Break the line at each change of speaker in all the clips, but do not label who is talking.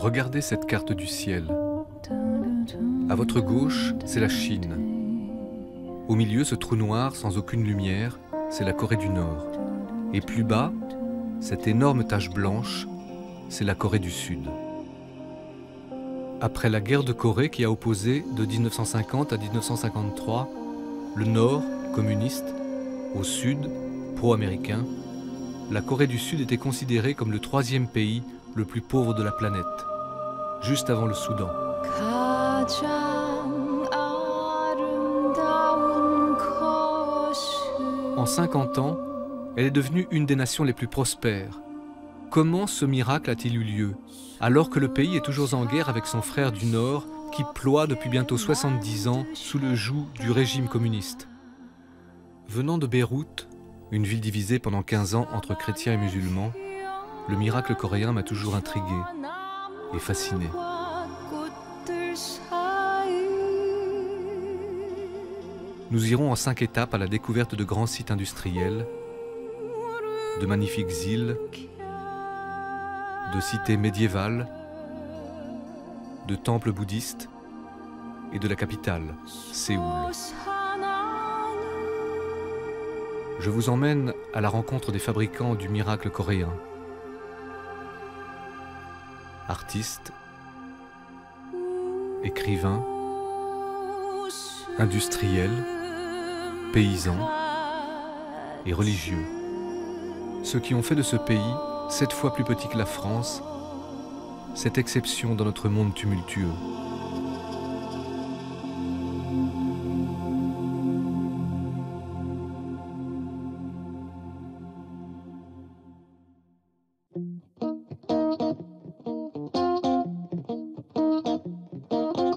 Regardez cette carte du ciel. À votre gauche, c'est la Chine. Au milieu, ce trou noir sans aucune lumière, c'est la Corée du Nord. Et plus bas, cette énorme tache blanche, c'est la Corée du Sud. Après la guerre de Corée qui a opposé de 1950 à 1953 le Nord, communiste, au Sud, pro-américain, la Corée du Sud était considérée comme le troisième pays le plus pauvre de la planète, juste avant le Soudan. En 50 ans, elle est devenue une des nations les plus prospères. Comment ce miracle a-t-il eu lieu, alors que le pays est toujours en guerre avec son frère du Nord, qui ploie depuis bientôt 70 ans sous le joug du régime communiste? Venant de Beyrouth, une ville divisée pendant 15 ans entre chrétiens et musulmans, le miracle coréen m'a toujours intrigué et fasciné. Nous irons en 5 étapes à la découverte de grands sites industriels, de magnifiques îles, de cités médiévales, de temples bouddhistes et de la capitale, Séoul. Je vous emmène à la rencontre des fabricants du miracle coréen. Artistes, écrivains, industriels, paysans et religieux. Ceux qui ont fait de ce pays, 7 fois plus petit que la France, cette exception dans notre monde tumultueux.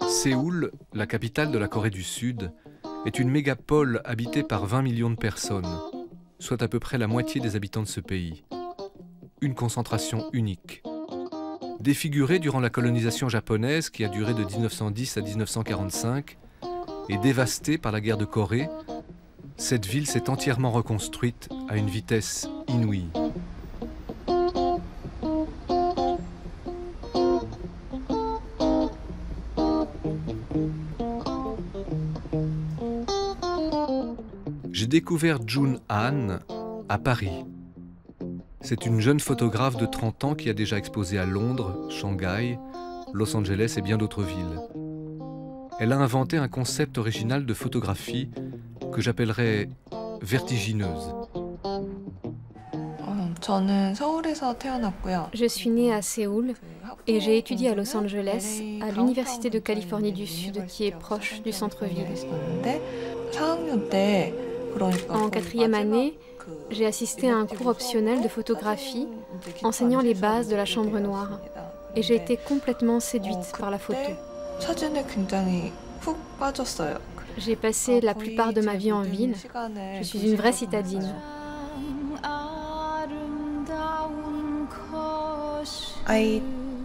Séoul, la capitale de la Corée du Sud, est une mégapole habitée par 20 millions de personnes, soit à peu près la moitié des habitants de ce pays. Une concentration unique. Défigurée durant la colonisation japonaise qui a duré de 1910 à 1945 et dévastée par la guerre de Corée, cette ville s'est entièrement reconstruite à une vitesse inouïe. J'ai découvert Jun Han à Paris. C'est une jeune photographe de 30 ans qui a déjà exposé à Londres, Shanghai, Los Angeles et bien d'autres villes. Elle a inventé un concept original de photographie que j'appellerais vertigineuse.
Je suis née à Séoul et j'ai étudié à Los Angeles, à l'Université de Californie du Sud, qui est proche du centre-ville. En 4e année, j'ai assisté à un cours optionnel de photographie enseignant les bases de la chambre noire et j'ai été complètement séduite par la photo. J'ai passé la plupart de ma vie en ville. Je suis une vraie citadine.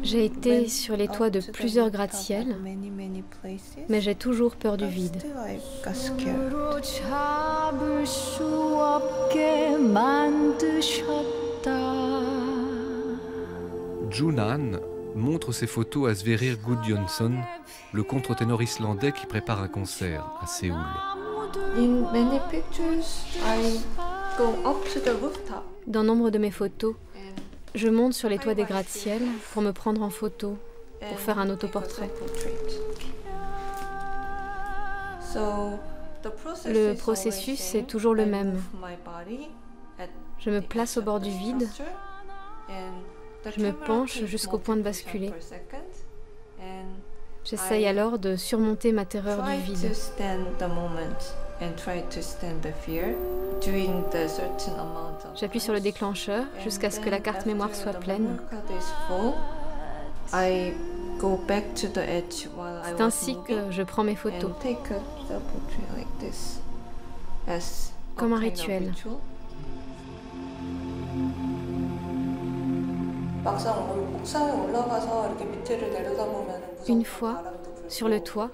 J'ai été sur les toits de plusieurs gratte-ciel, mais j'ai toujours peur du vide.
Jun Han montre ses photos à Sverrir Gudjonsson, le contre-ténor islandais qui prépare un concert à Séoul.
Dans nombre de mes photos, je monte sur les toits des gratte-ciel pour me prendre en photo, pour faire un autoportrait. Le processus est toujours le même. Je me place au bord du vide, je me penche jusqu'au point de basculer. J'essaye alors de surmonter ma terreur du vide. J'appuie sur le déclencheur jusqu'à ce que la carte mémoire soit pleine. C'est ainsi que je prends mes photos, comme un rituel. Une fois, sur le toit,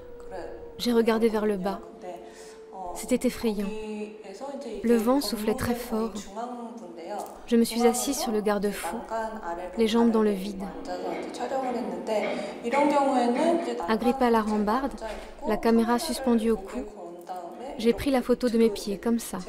j'ai regardé vers le bas. C'était effrayant. Le vent soufflait très fort Je me suis assise sur le garde-fou, les jambes dans le vide. Agrippée à la rambarde, la caméra suspendue au cou, j'ai pris la photo de mes pieds, comme ça.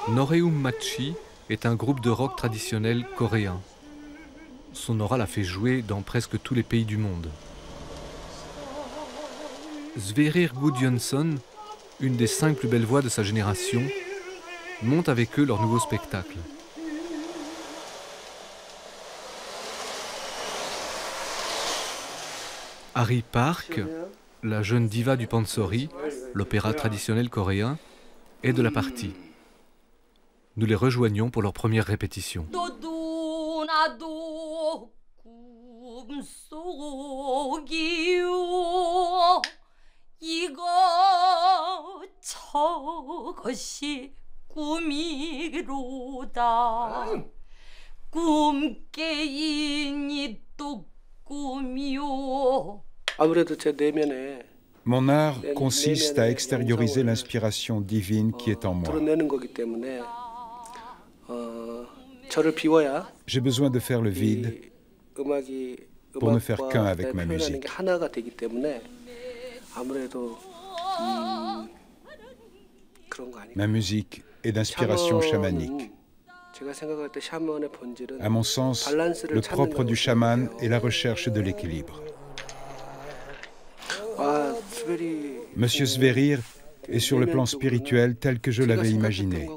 Noreum Machi est un groupe de rock traditionnel coréen. Son aura l'a fait jouer dans presque tous les pays du monde. Sverrir Gudjonsson, une des 5 plus belles voix de sa génération, monte avec eux leur nouveau spectacle. Harry Park, la jeune diva du pansori, l'opéra traditionnel coréen, est de la partie. Nous les rejoignons pour leur première répétition.
Mon art consiste à extérioriser l'inspiration divine qui est en moi. J'ai besoin de faire le vide pour ne faire qu'un avec ma musique. Ma musique est d'inspiration chamanique. À mon sens, le propre du chaman est la recherche de l'équilibre. Monsieur Sverrir est sur le plan spirituel tel que je l'avais imaginé,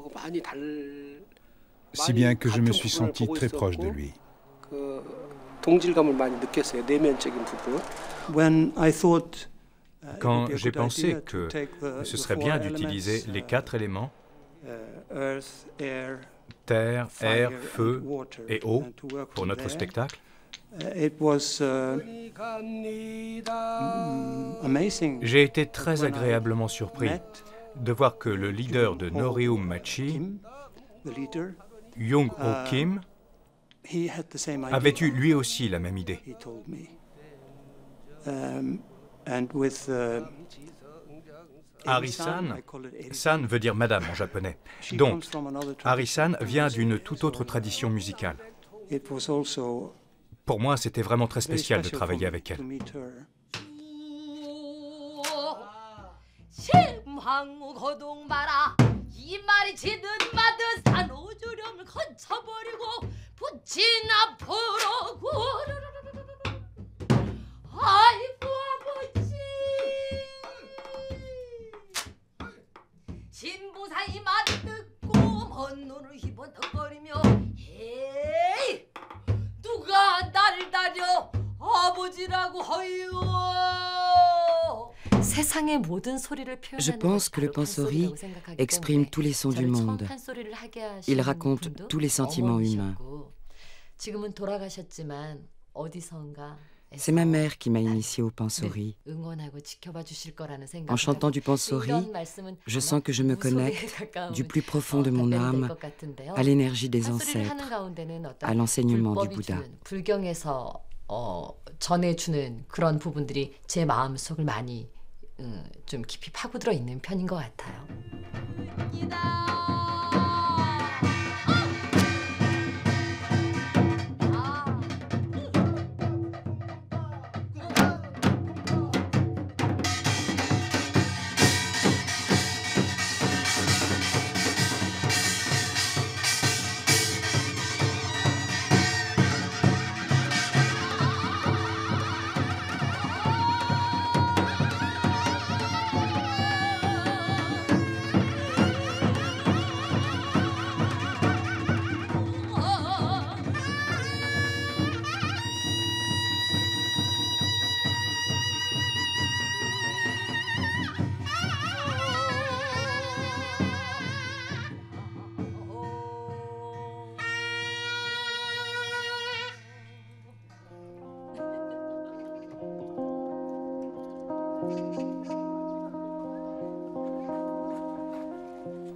si bien que je me suis senti très proche de lui.
Quand j'ai pensé que ce serait bien d'utiliser les 4 éléments, terre, air, feu et eau, pour notre spectacle, j'ai été très agréablement surpris de voir que le leader de Noreum Machi, Jung-ho Kim, avait eu lui aussi la même idée. Ari-san, san veut dire madame en japonais. Donc, Ari-san vient d'une toute autre tradition musicale. Pour moi, c'était vraiment très spécial de travailler avec elle.
Je pense que le pansori exprime tous les sons du monde. Il raconte tous les sentiments humains. C'est ma mère qui m'a initiée au pansori. En chantant du pansori, je sens que je me connecte du plus profond de mon âme à l'énergie des ancêtres, à l'enseignement du Bouddha.
전해주는 그런 부분들이 제 마음속을 많이 좀 깊이 파고들어 있는 편인 것 같아요.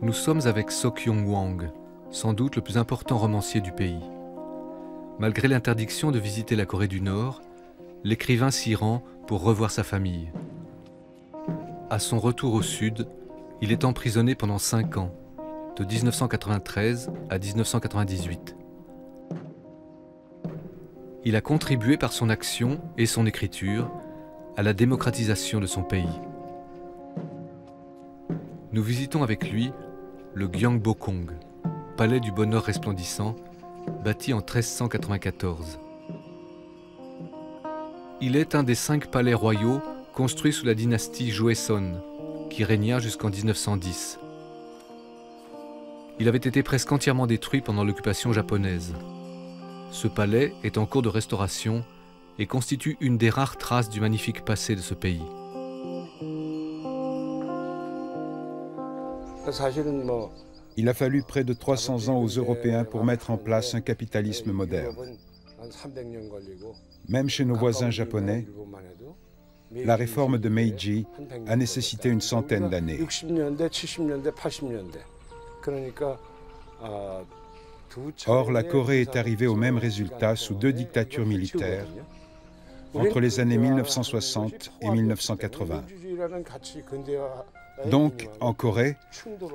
Nous sommes avec Sokyung Wang, sans doute le plus important romancier du pays. Malgré l'interdiction de visiter la Corée du Nord, l'écrivain s'y rend pour revoir sa famille. À son retour au Sud, il est emprisonné pendant 5 ans, de 1993 à 1998. Il a contribué par son action et son écriture à la démocratisation de son pays. Nous visitons avec lui le Gyeongbokgung, palais du bonheur resplendissant, bâti en 1394. Il est un des 5 palais royaux construits sous la dynastie Joseon, qui régna jusqu'en 1910. Il avait été presque entièrement détruit pendant l'occupation japonaise. Ce palais est en cours de restauration et constitue une des rares traces du magnifique passé de ce pays.
Il a fallu près de 300 ans aux Européens pour mettre en place un capitalisme moderne. Même chez nos voisins japonais, la réforme de Meiji a nécessité une centaine d'années. Or, la Corée est arrivée au même résultat sous 2 dictatures militaires entre les années 1960 et 1980. Donc, en Corée,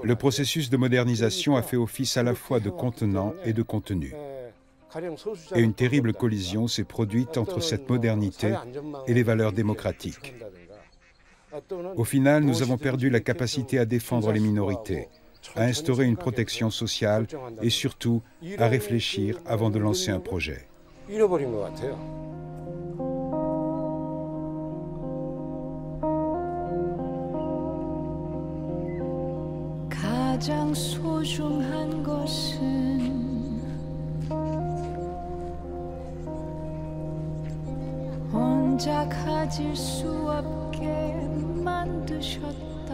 le processus de modernisation a fait office à la fois de contenant et de contenu. Et une terrible collision s'est produite entre cette modernité et les valeurs démocratiques. Au final, nous avons perdu la capacité à défendre les minorités, à instaurer une protection sociale et surtout à réfléchir avant de lancer un projet.
가장 소중한 것은 혼자 가질 수 없게 만드셨다.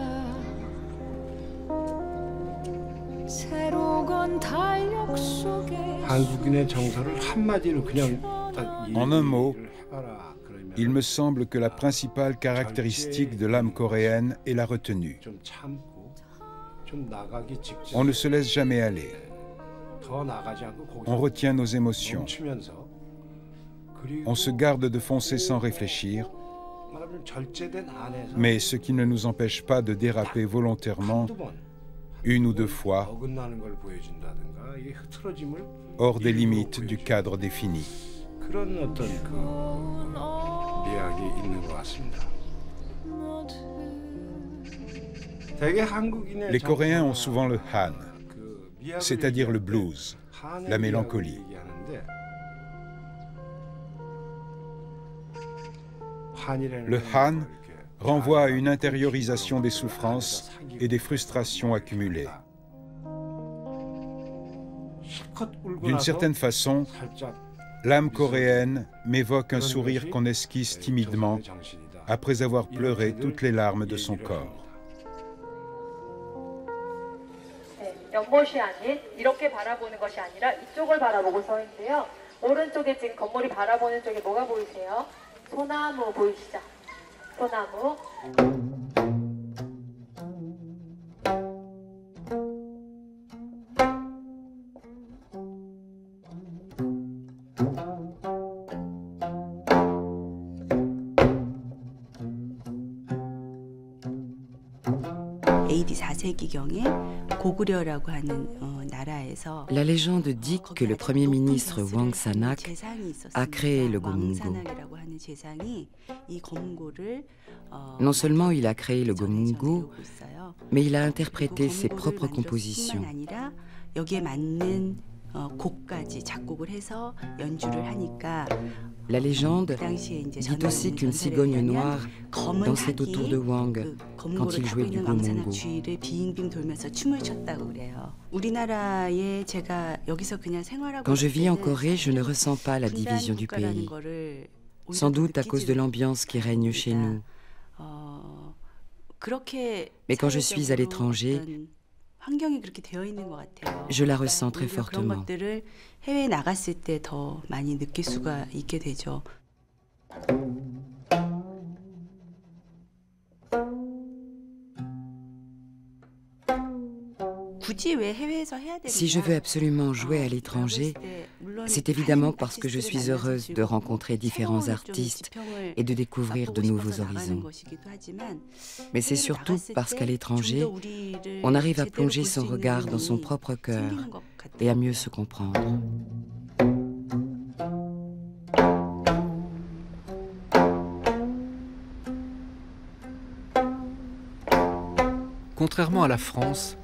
새로운 달력 속에
한국인의 정서를 한마디로 그냥
En un mot, il me semble que la principale caractéristique de l'âme coréenne est la retenue. On ne se laisse jamais aller. On retient nos émotions. On se garde de foncer sans réfléchir, mais ce qui ne nous empêche pas de déraper volontairement 1 ou 2 fois hors des limites du cadre défini. Les Coréens ont souvent le Han, c'est-à-dire le blues, la mélancolie. Le Han renvoie à une intériorisation des souffrances et des frustrations accumulées. D'une certaine façon, l'âme coréenne m'évoque un sourire qu'on esquisse timidement après avoir pleuré toutes les larmes de son corps.
연못이 아닌 이렇게 바라보는 것이 아니라 이쪽을 바라보고 서 있는데요. 오른쪽에 지금 건물이 바라보는 쪽에 뭐가 보이세요? 소나무 보이시죠? 소나무.
AD 4세기경에 고구려라고 하는 나라에서
La légende dit que le premier ministre Wang Sanak a créé le Gomungo. Non seulement il a créé le Gomungo, mais il a interprété ses propres compositions. La légende dit aussi qu'une cigogne noire dansait autour de Wang quand il jouait du Gomungo. Quand je vis en Corée, je ne ressens pas la division du pays, sans doute à cause de l'ambiance qui règne chez nous. Mais quand je suis à l'étranger, je la ressens très fortement. Si je veux absolument jouer à l'étranger, c'est évidemment parce que je suis heureuse de rencontrer différents artistes et de découvrir de nouveaux horizons. Mais c'est surtout parce qu'à l'étranger, on arrive à plonger son regard dans son propre cœur et à mieux se comprendre.
Contrairement à la France,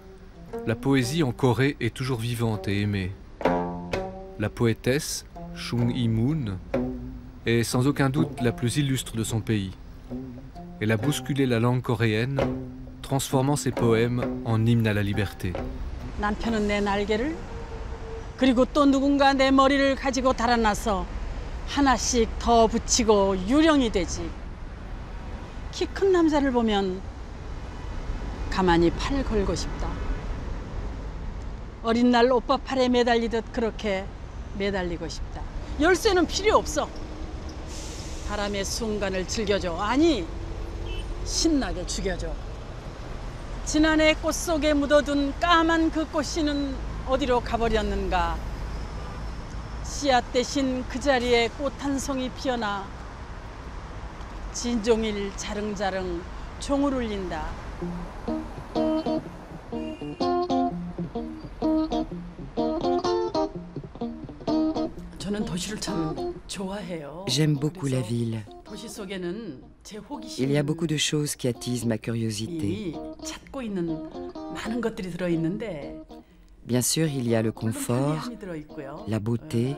la poésie en Corée est toujours vivante et aimée. La poétesse, Chung Hee-moon, est sans aucun doute la plus illustre de son pays. Elle a bousculé la langue coréenne, transformant ses poèmes en hymne à la liberté.
남편은 내 날개를 그리고 또 누군가 내 머리를 가지고 달아나서 하나씩 더 붙이고 유령이 되지. 키 큰 남자를 보면 가만히 팔 걸고 싶다. 어린 날 오빠 팔에 매달리듯 그렇게 매달리고 싶다. 열쇠는 필요 없어. 바람의 순간을 즐겨줘. 아니, 신나게 죽여줘. 지난해 꽃 속에 묻어둔 까만 그 꽃씨는 어디로 가버렸는가. 씨앗 대신 그 자리에 꽃 한 송이 피어나 진종일 자릉자릉 종을 울린다.
J'aime beaucoup la ville. Il y a beaucoup de choses qui attisent ma curiosité. Bien sûr, il y a le confort, la beauté,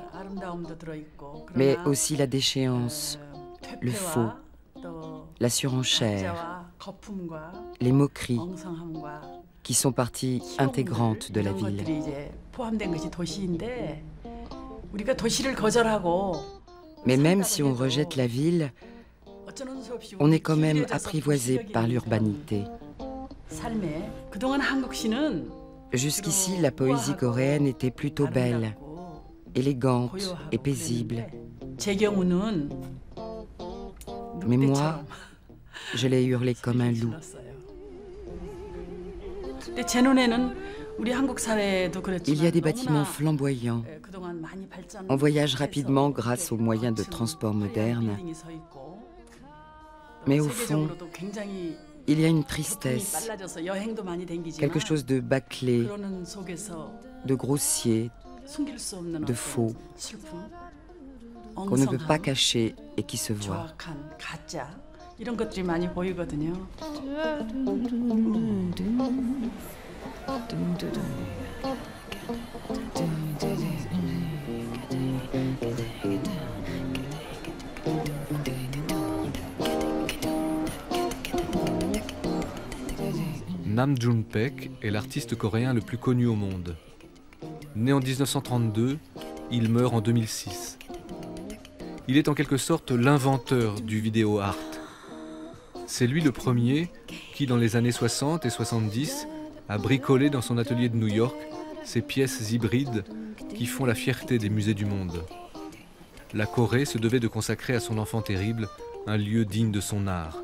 mais aussi la déchéance, le faux, la surenchère, les moqueries, qui sont partie intégrante de la ville. Mais même si on rejette la ville, on est quand même apprivoisé par l'urbanité. Jusqu'ici, la poésie coréenne était plutôt belle, élégante et paisible. Mais moi, je l'ai hurlé comme un loup. Il y a des bâtiments flamboyants. On voyage rapidement grâce aux moyens de transport modernes. Mais au fond, il y a une tristesse, quelque chose de bâclé, de grossier, de faux, qu'on ne peut pas cacher et qui se voit.
Nam June-paik est l'artiste coréen le plus connu au monde. Né en 1932, il meurt en 2006. Il est en quelque sorte l'inventeur du vidéo art. C'est lui le premier qui, dans les années 60 et 70, a bricolé dans son atelier de New York ces pièces hybrides qui font la fierté des musées du monde. La Corée se devait de consacrer à son enfant terrible un lieu digne de son art.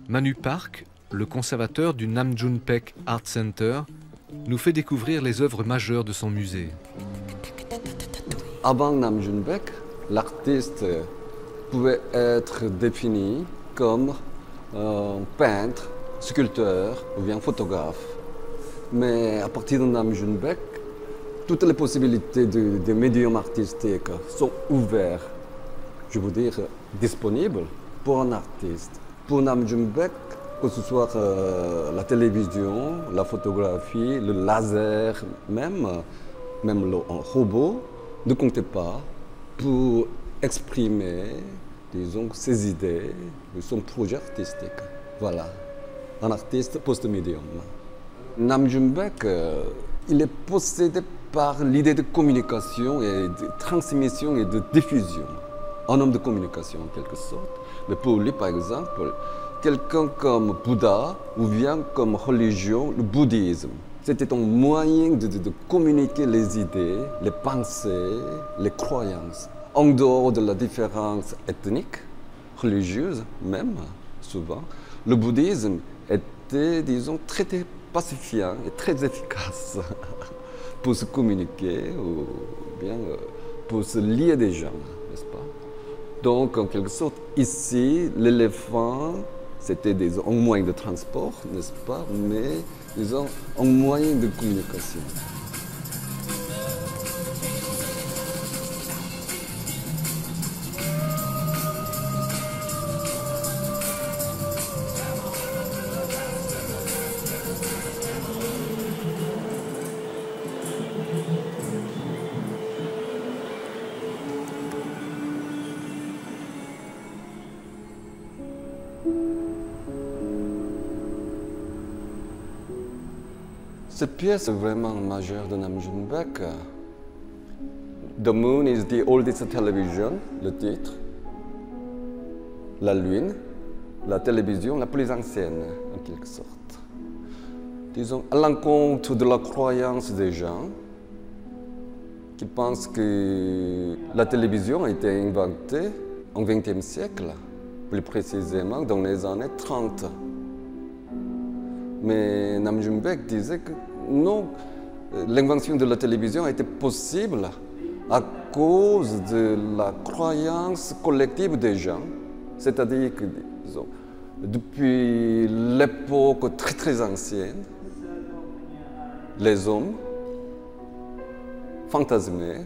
Manu Park, le conservateur du Nam June-paik Art Center, nous fait découvrir les œuvres majeures de son musée.
Avant Nam June-paik, l'artiste pouvait être défini comme peintre, sculpteur ou bien photographe. Mais à partir de Nam June-paik, toutes les possibilités des médiums artistiques sont ouvertes, je veux dire, disponibles pour un artiste. Pour Nam June-paik, que ce soit la télévision, la photographie, le laser, même le robot, ne comptait pas pour exprimer, disons, ses idées, son projet artistique. Voilà, un artiste post-médium. Nam June-paik, il est possédé par l'idée de communication et de transmission et de diffusion. Un homme de communication en quelque sorte. Mais pour lui, par exemple, quelqu'un comme Bouddha ou bien comme religion, le bouddhisme. C'était un moyen de communiquer les idées, les pensées, les croyances. En dehors de la différence ethnique, religieuse même, souvent, le bouddhisme était, disons, traité pacifiant et très efficace pour se communiquer ou bien pour se lier des gens, n'est-ce pas? Donc, en quelque sorte, ici, l'éléphant, c'était un moyen de transport, n'est-ce pas? Mais, disons, un moyen de communication. Cette pièce est vraiment majeure de Nam June Paik. The Moon is the oldest television, le titre. La Lune, la télévision la plus ancienne, en quelque sorte. Disons, à l'encontre de la croyance des gens qui pensent que la télévision a été inventée au XXe siècle, plus précisément dans les années 30. Mais Nam June Paik disait que non, l'invention de la télévision a été possible à cause de la croyance collective des gens. C'est-à-dire que, disons, depuis l'époque très très ancienne, les hommes fantasmaient.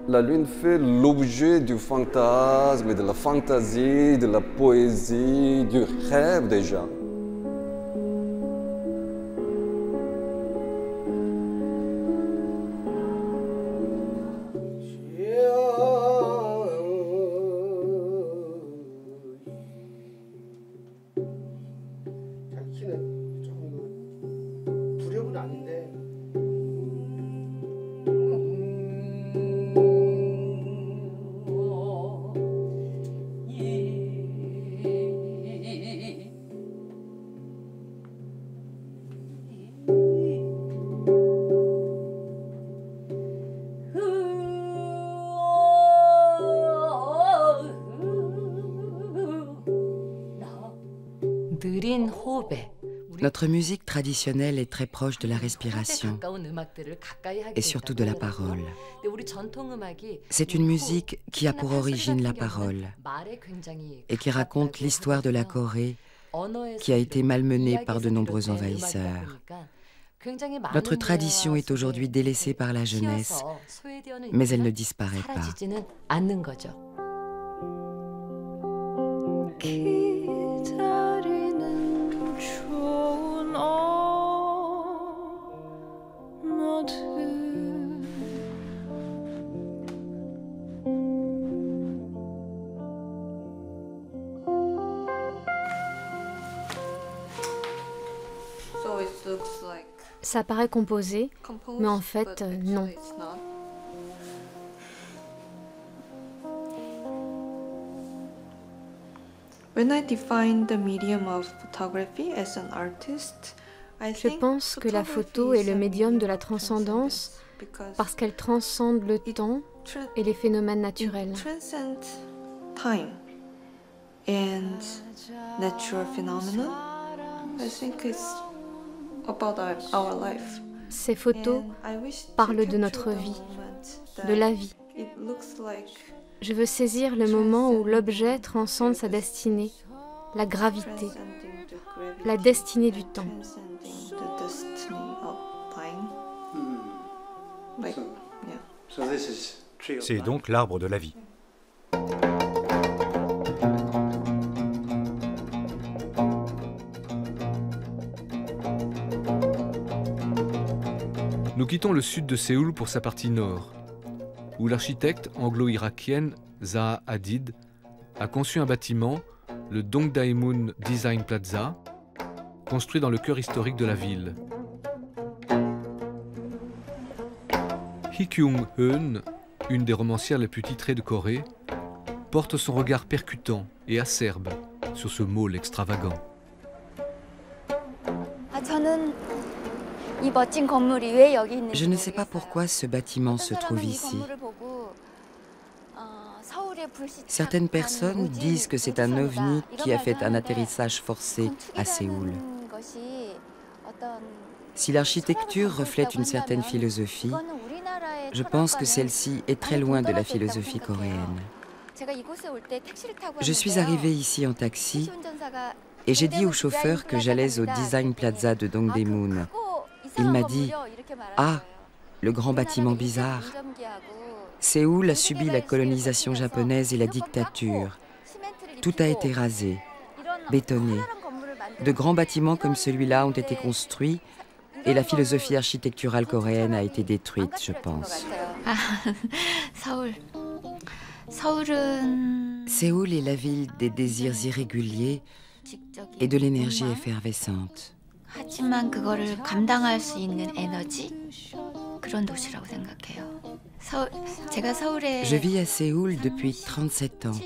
La Lune fait l'objet du fantasme, de la fantaisie, de la poésie, du rêve des gens.
Notre musique traditionnelle est très proche de la respiration et surtout de la parole. C'est une musique qui a pour origine la parole et qui raconte l'histoire de la Corée qui a été malmenée par de nombreux envahisseurs. Notre tradition est aujourd'hui délaissée par la jeunesse, mais elle ne disparaît pas.
Ça paraît composé, mais en fait, non. Je pense que la photo est le médium de la transcendance parce qu'elle transcende le temps et les phénomènes naturels. Ces photos parlent de notre vie, de la vie. Je veux saisir le moment où l'objet transcende sa destinée, la gravité, la destinée du temps.
C'est donc l'arbre de la vie.
Nous quittons le sud de Séoul pour sa partie nord, où l'architecte anglo-irakienne Zaha Hadid a conçu un bâtiment, le Dongdaemun Design Plaza, construit dans le cœur historique de la ville. Hee Kyung-eun, une des romancières les plus titrées de Corée, porte son regard percutant et acerbe sur ce mall extravagant.
Je ne sais pas pourquoi ce bâtiment se trouve ici. Certaines personnes disent que c'est un ovni qui a fait un atterrissage forcé à Séoul. Si l'architecture reflète une certaine philosophie, je pense que celle-ci est très loin de la philosophie coréenne. Je suis arrivée ici en taxi et j'ai dit au chauffeur que j'allais au Design Plaza de Dongdaemun. Il m'a dit « Ah, le grand bâtiment bizarre ». Séoul a subi la colonisation japonaise et la dictature. Tout a été rasé, bétonné. De grands bâtiments comme celui-là ont été construits et la philosophie architecturale coréenne a été détruite, je pense. Séoul est la ville des désirs irréguliers et de l'énergie effervescente. Je vis à Séoul depuis 37 ans.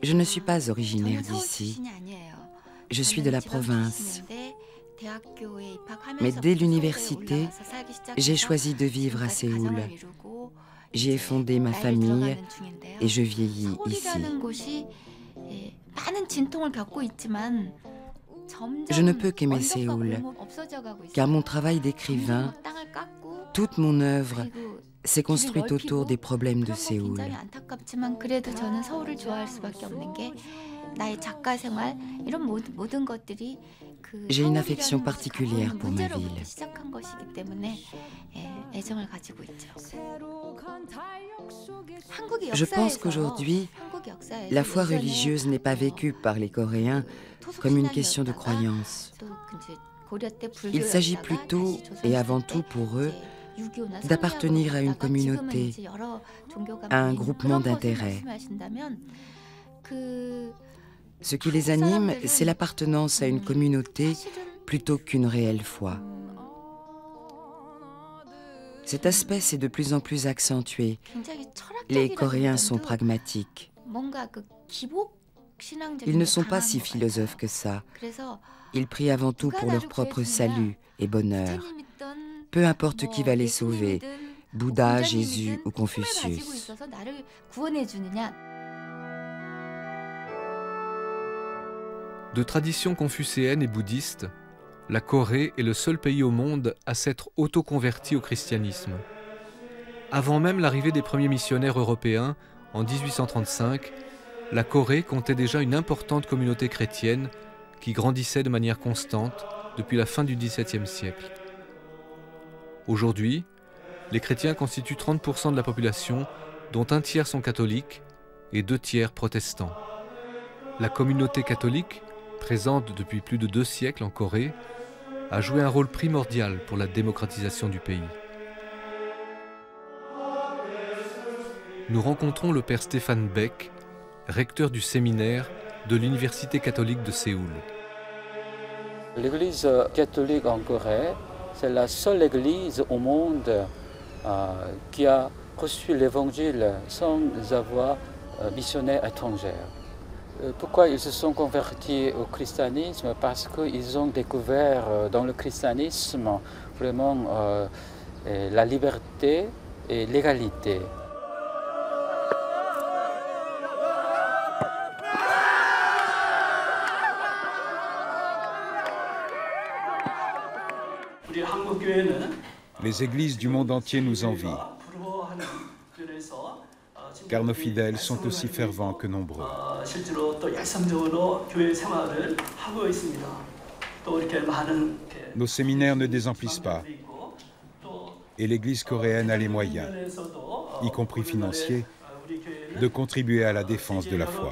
Je ne suis pas originaire d'ici. Je suis de la province. Mais dès l'université, j'ai choisi de vivre à Séoul. J'y ai fondé ma famille et je vieillis ici. Je ne peux qu'aimer Séoul, car mon travail d'écrivain, toute mon œuvre s'est construite autour des problèmes de Séoul. J'ai une affection particulière pour ma ville. Je pense qu'aujourd'hui, la foi religieuse n'est pas vécue par les Coréens comme une question de croyance. Il s'agit plutôt, et avant tout pour eux, d'appartenir à une communauté, à un groupement d'intérêts. Ce qui les anime, c'est l'appartenance à une communauté plutôt qu'une réelle foi. Cet aspect s'est de plus en plus accentué. Les Coréens sont pragmatiques. Ils ne sont pas si philosophes que ça. Ils prient avant tout pour leur propre salut et bonheur. Peu importe qui va les sauver, Bouddha, Jésus ou Confucius.
De tradition confucéenne et bouddhiste, la Corée est le seul pays au monde à s'être auto-converti au christianisme. Avant même l'arrivée des premiers missionnaires européens, en 1835, la Corée comptait déjà une importante communauté chrétienne qui grandissait de manière constante depuis la fin du XVIIe siècle. Aujourd'hui, les chrétiens constituent 30% de la population, dont un tiers sont catholiques et 2 tiers protestants. La communauté catholique, présente depuis plus de 2 siècles en Corée, a joué un rôle primordial pour la démocratisation du pays. Nous rencontrons le père Stéphane Beck, recteur du séminaire de l'Université catholique de Séoul.
L'Église catholique en Corée, c'est la seule église au monde qui a reçu l'Évangile sans avoir missionnaire étranger. Pourquoi ils se sont convertis au christianisme? Parce qu'ils ont découvert dans le christianisme vraiment la liberté et l'égalité.
Les églises du monde entier nous envient, car nos fidèles sont aussi fervents que nombreux. Nos séminaires ne désemplissent pas, et l'Église coréenne a les moyens, y compris financiers, de contribuer à la défense de la foi.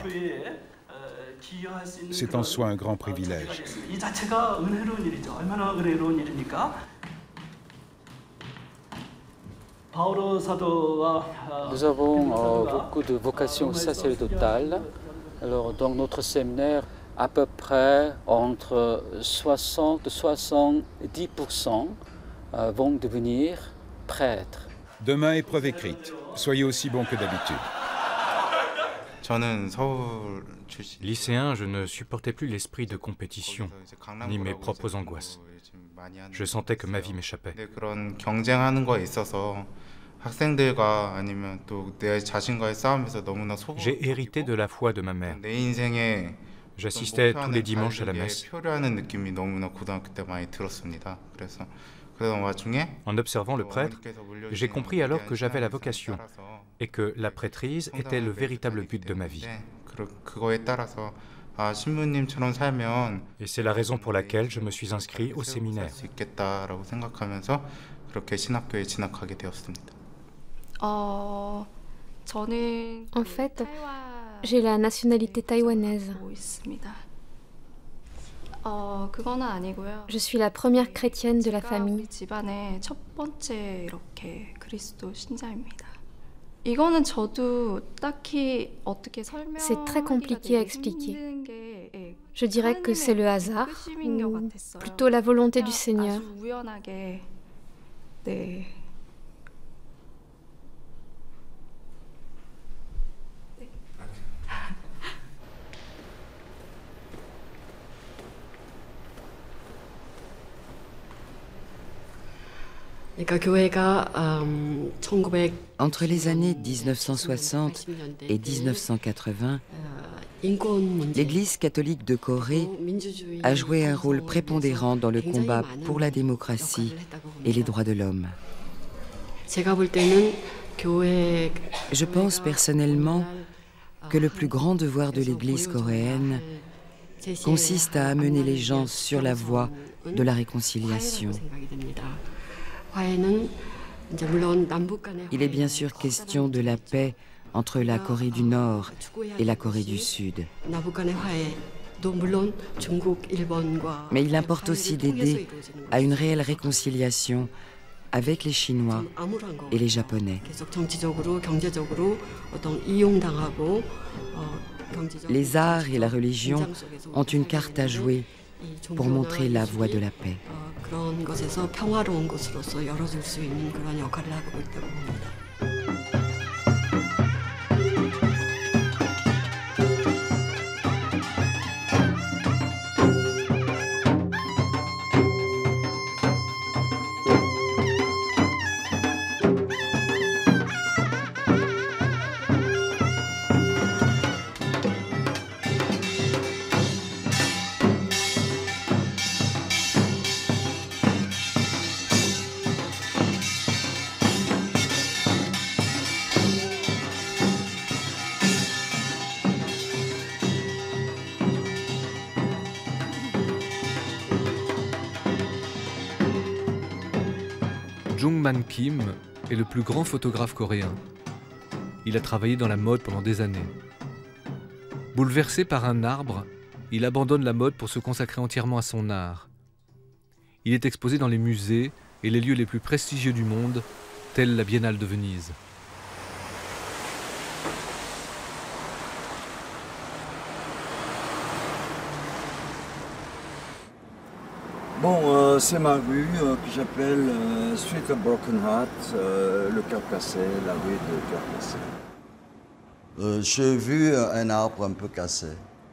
C'est en soi un grand privilège.
Nous avons beaucoup de vocations sacerdotales. Alors, dans notre séminaire, à peu près entre 60 et 70% vont devenir prêtres.
Demain, épreuve écrite. Soyez aussi bons que d'habitude.
Lycéen, je ne supportais plus l'esprit de compétition, ni mes propres angoisses. Je sentais que ma vie m'échappait. J'ai hérité de la foi de ma mère. J'assistais tous les dimanches à la messe. En observant le prêtre, j'ai compris alors que j'avais la vocation et que la prêtrise était le véritable but de ma vie. Et c'est la raison pour laquelle je me suis inscrit au séminaire.
En fait, j'ai la nationalité taïwanaise. Je suis la première chrétienne de la famille. C'est très compliqué à expliquer. Je dirais que c'est le hasard, ou plutôt la volonté du Seigneur.
Entre les années 1960 et 1980, l'Église catholique de Corée a joué un rôle prépondérant dans le combat pour la démocratie et les droits de l'homme. Je pense personnellement que le plus grand devoir de l'Église coréenne consiste à amener les gens sur la voie de la réconciliation. Il est bien sûr question de la paix entre la Corée du Nord et la Corée du Sud. Mais il importe aussi d'aider à une réelle réconciliation avec les Chinois et les Japonais. Les arts et la religion ont une carte à jouer pour montrer la voie de la paix.
Jungman Kim est le plus grand photographe coréen. Il a travaillé dans la mode pendant des années. Bouleversé par un arbre, il abandonne la mode pour se consacrer entièrement à son art. Il est exposé dans les musées et les lieux les plus prestigieux du monde, tels la Biennale de Venise.
Bon, c'est ma rue que j'appelle Street of Broken Heart, le cœur cassé, la rue de cœur cassé.
J'ai vu un arbre un peu cassé.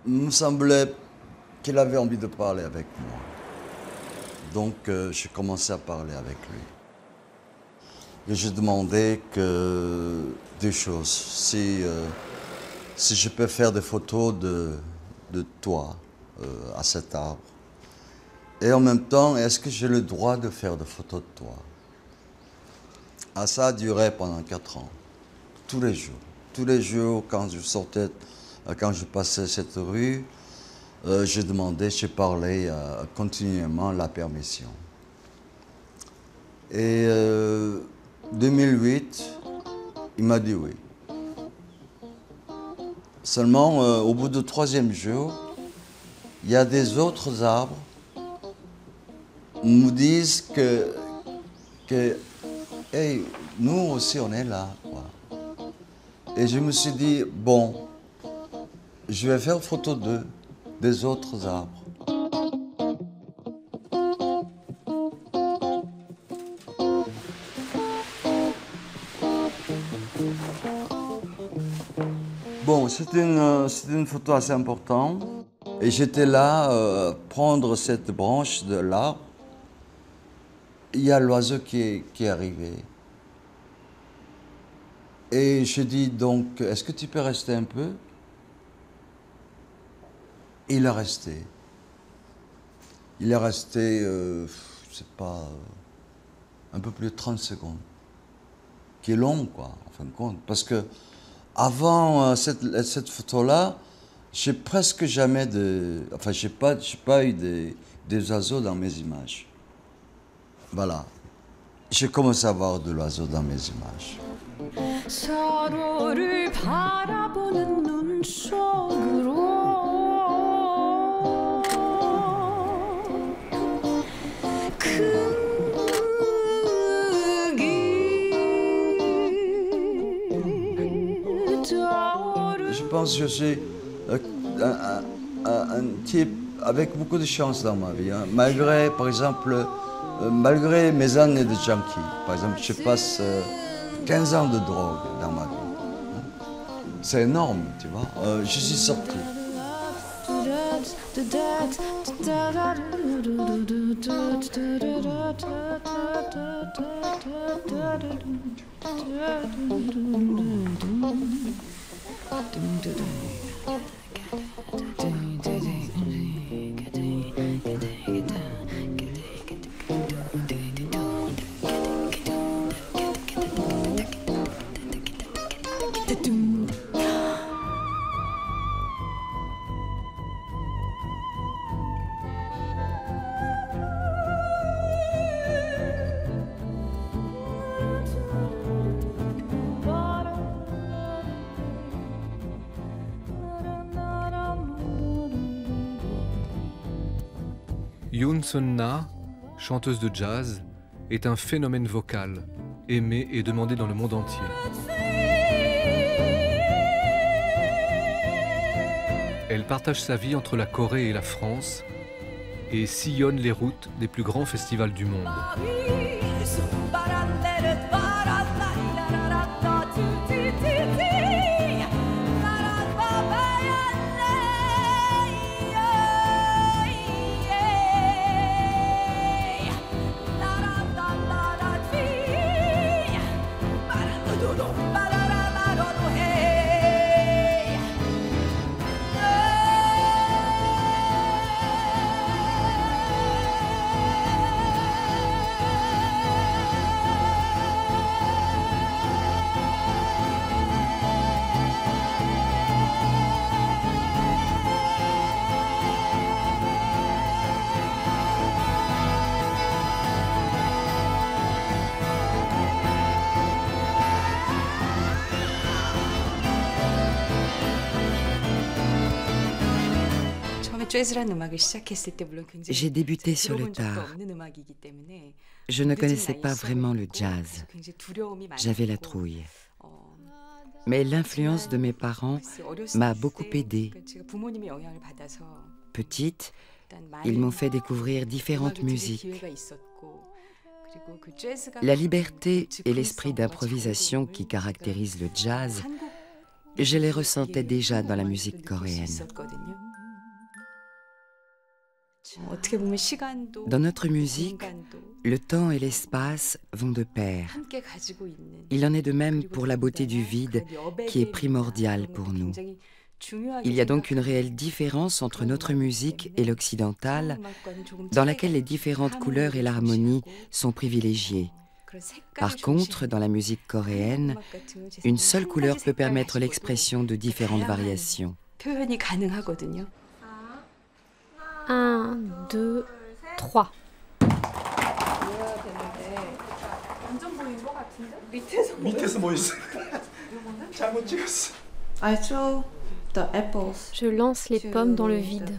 Il me semblait qu'il avait envie de parler avec moi. Donc j'ai commencé à parler avec lui. Et j'ai demandé que deux choses. Si je peux faire des photos de toi à cet arbre. Et en même temps, est-ce que j'ai le droit de faire des photos de toi? Ah, ça a duré pendant 4 ans, tous les jours. Tous les jours, quand je sortais, quand je passais cette rue, j'ai demandé, j'ai parlé continuellement la permission. Et 2008, il m'a dit oui. Seulement, au bout du 3e jour, il y a des autres arbres nous disent que hey, nous aussi on est là, quoi. Et je me suis dit, bon, je vais faire photo des autres arbres. Bon, c'était une photo assez importante. Et j'étais là, prendre cette branche de l'arbre. Il y a l'oiseau qui est arrivé. Et je dis donc, est-ce que tu peux rester un peu? Et il est resté. Il est resté, je sais pas, un peu plus de 30 secondes. Qui est long, quoi, en fin de compte. Parce que avant cette photo-là, j'ai presque jamais enfin, j'ai pas eu des oiseaux dans mes images. Voilà. J'ai commencé à voir de l'oiseau dans mes images.
서로를 바라보는 눈 속으로
Je pense que je suis un type avec beaucoup de chance dans ma vie, hein. Malgré, par exemple, malgré mes années de junkie. Par exemple, je passe 15 ans de drogue dans ma vie. C'est énorme, tu vois. Je suis sorti.
Yoon Sun-na, chanteuse de jazz, est un phénomène vocal, aimé et demandé dans le monde entier. Elle partage sa vie entre la Corée et la France et sillonne les routes des plus grands festivals du monde.
J'ai débuté sur le tard. Je ne connaissais pas vraiment le jazz. J'avais la trouille. Mais l'influence de mes parents m'a beaucoup aidée. Petite, ils m'ont fait découvrir différentes musiques. La liberté et l'esprit d'improvisation qui caractérisent le jazz, je les ressentais déjà dans la musique coréenne. Dans notre musique, le temps et l'espace vont de pair. Il en est de même pour la beauté du vide qui est primordiale pour nous. Il y a donc une réelle différence entre notre musique et l'occidentale, dans laquelle les différentes couleurs et l'harmonie sont privilégiées. Par contre, dans la musique coréenne, une seule couleur peut permettre l'expression de différentes variations.
1, 2, 3. Je lance les pommes dans le vide.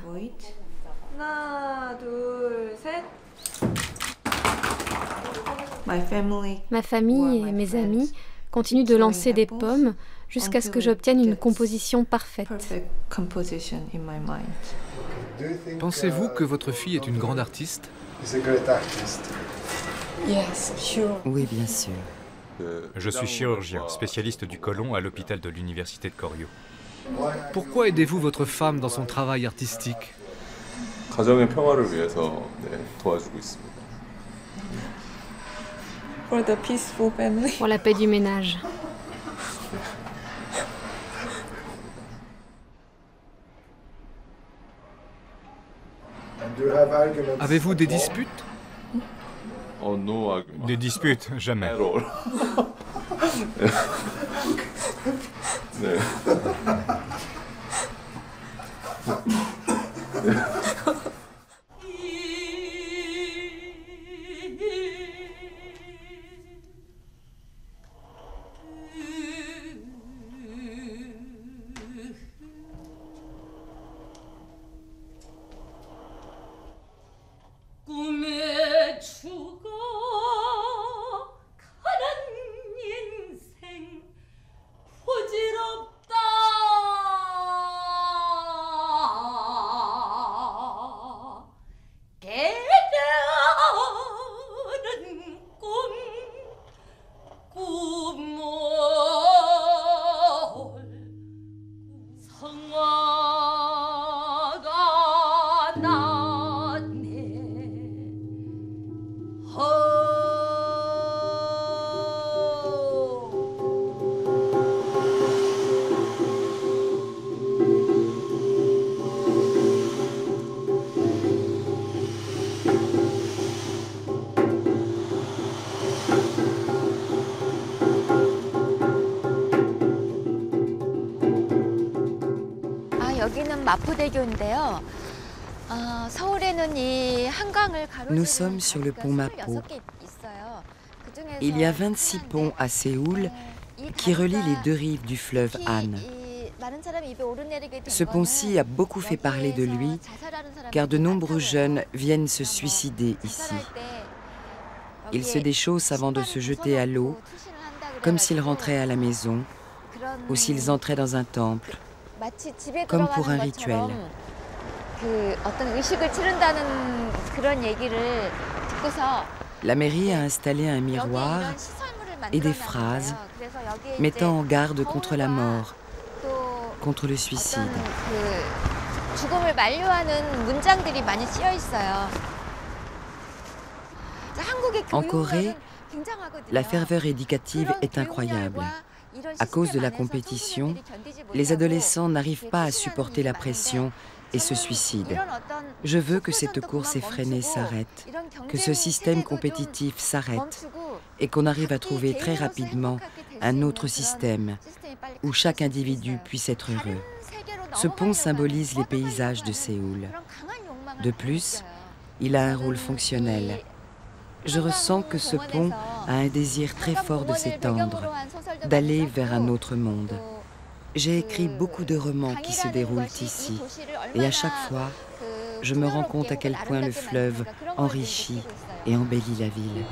Ma famille et mes amis continuent de lancer des pommes jusqu'à ce que j'obtienne une composition parfaite.
Pensez-vous que votre fille est une grande artiste?
Oui, bien sûr.
Je suis chirurgien, spécialiste du côlon à l'hôpital de l'université de Koryo.
Pourquoi aidez-vous votre femme dans son travail artistique?
가정의 평화를 위해서 도와주고 있습니다.
Pour la paix du ménage.
Avez-vous des disputes?
Des disputes, jamais.
Nous sommes sur le pont Mapo. Il y a 26 ponts à Séoul qui relient les deux rives du fleuve Han. Ce pont-ci a beaucoup fait parler de lui, car de nombreux jeunes viennent se suicider ici. Ils se déchaussent avant de se jeter à l'eau, comme s'ils rentraient à la maison ou s'ils entraient dans un temple, comme pour un rituel. La mairie a installé un miroir et des phrases mettant en garde contre la mort, contre le suicide. En Corée, la ferveur éducative est incroyable. À cause de la compétition, les adolescents n'arrivent pas à supporter la pression et se suicident. Je veux que cette course effrénée s'arrête, que ce système compétitif s'arrête et qu'on arrive à trouver très rapidement un autre système où chaque individu puisse être heureux. Ce pont symbolise les paysages de Séoul. De plus, il a un rôle fonctionnel. Je ressens que ce pont a un désir très fort de s'étendre, d'aller vers un autre monde. J'ai écrit beaucoup de romans qui se déroulent ici, et à chaque fois, je me rends compte à quel point le fleuve enrichit et embellit la ville.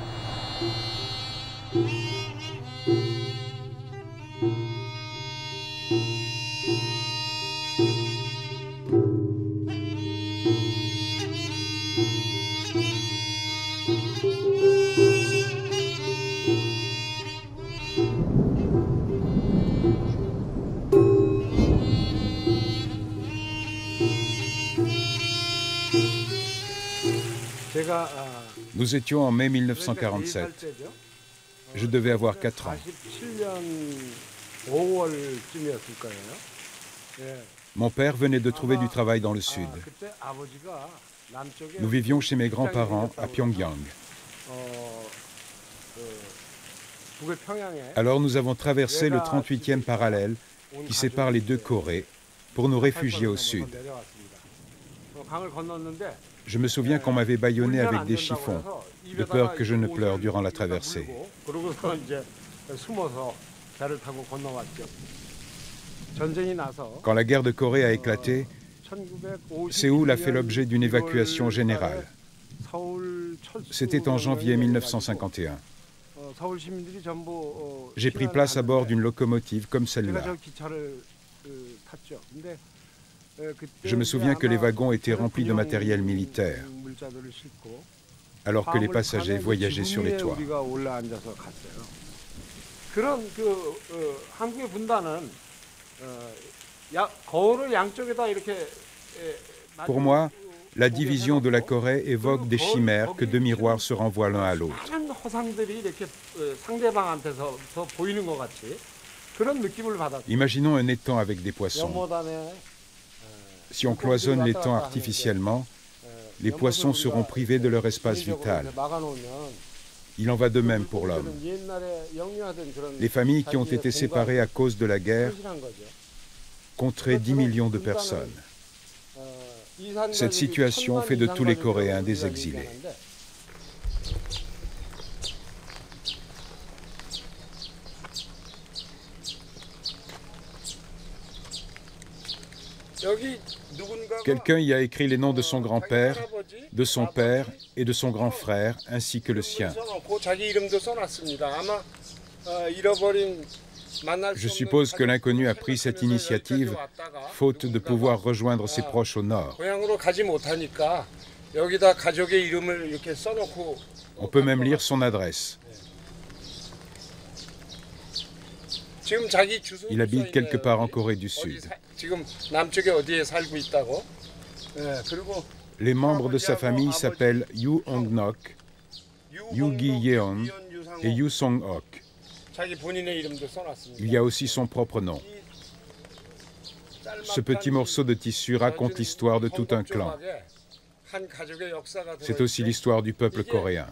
Nous étions en mai 1947. Je devais avoir 4 ans. Mon père venait de trouver du travail dans le sud. Nous vivions chez mes grands-parents à Pyongyang. Alors nous avons traversé le 38e parallèle qui sépare les deux Corées pour nous réfugier au sud. Je me souviens qu'on m'avait bâillonné avec des chiffons, de peur que je ne pleure durant la traversée. Quand la guerre de Corée a éclaté, Séoul a fait l'objet d'une évacuation générale. C'était en janvier 1951. J'ai pris place à bord d'une locomotive comme celle-là. Je me souviens que les wagons étaient remplis de matériel militaire, alors que les passagers voyageaient sur les toits. Pour moi, la division de la Corée évoque des chimères que deux miroirs se renvoient l'un à l'autre. Imaginons un étang avec des poissons. Si on cloisonne l'étang artificiellement, les poissons seront privés de leur espace vital. Il en va de même pour l'homme. Les familles qui ont été séparées à cause de la guerre compteraient 10 millions de personnes. Cette situation fait de tous les Coréens des exilés. Quelqu'un y a écrit les noms de son grand-père, de son père et de son grand frère, ainsi que le sien. Je suppose que l'inconnu a pris cette initiative, faute de pouvoir rejoindre ses proches au nord. On peut même lire son adresse. Il habite quelque part en Corée du Sud. Les membres de sa famille s'appellent Yoo Hong-nok, Yoo Gi-yeon et Yoo Song-ok. Il y a aussi son propre nom. Ce petit morceau de tissu raconte l'histoire de tout un clan. C'est aussi l'histoire du peuple coréen.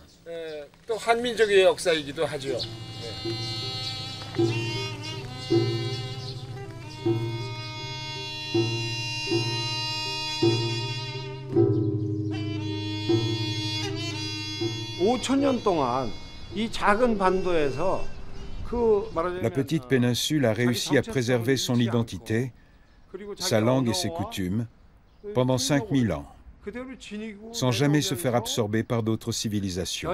La petite péninsule a réussi à préserver son identité, sa langue et ses coutumes pendant 5000 ans, sans jamais se faire absorber par d'autres civilisations.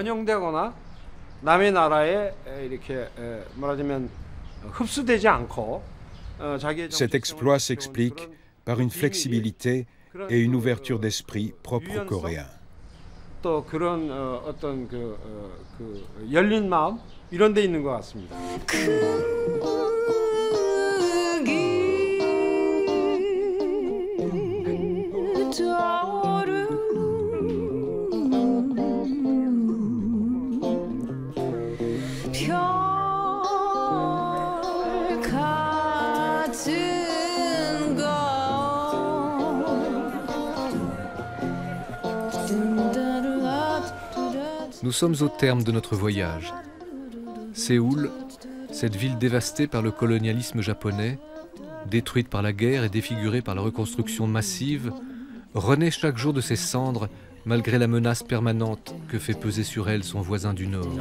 Cet exploit s'explique par une flexibilité et une ouverture d'esprit propre aux Coréens.
또 그런 어떤 열린 마음 이런 데 있는 것 같습니다.
Nous sommes au terme de notre voyage. Séoul, cette ville dévastée par le colonialisme japonais, détruite par la guerre et défigurée par la reconstruction massive, renaît chaque jour de ses cendres malgré la menace permanente que fait peser sur elle son voisin du Nord.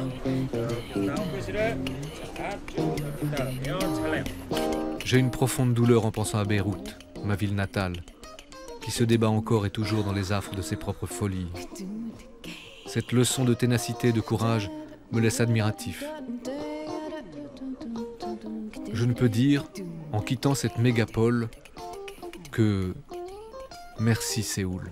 J'ai une profonde douleur en pensant à Beyrouth, ma ville natale, qui se débat encore et toujours dans les affres de ses propres folies. Cette leçon de ténacité et de courage me laisse admiratif. Je ne peux dire, en quittant cette mégapole, que merci Séoul.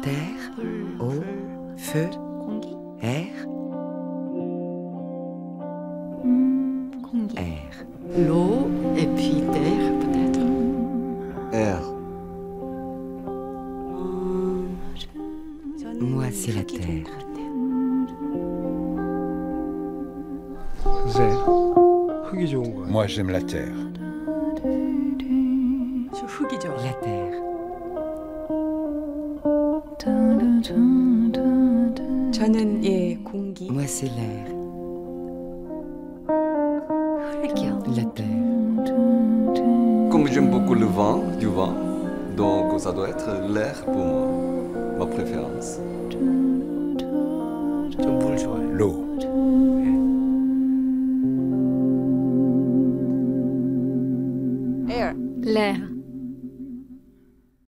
Terre, eau, feu, air. Air.
L'eau et puis terre peut-être.
Air.
Moi, c'est la terre.
Moi, j'aime la terre.
La terre. Moi, c'est l'air. La terre.
Comme j'aime beaucoup le vent, du vent, donc ça doit être l'air pour moi, ma préférence.
L'eau.
L'air.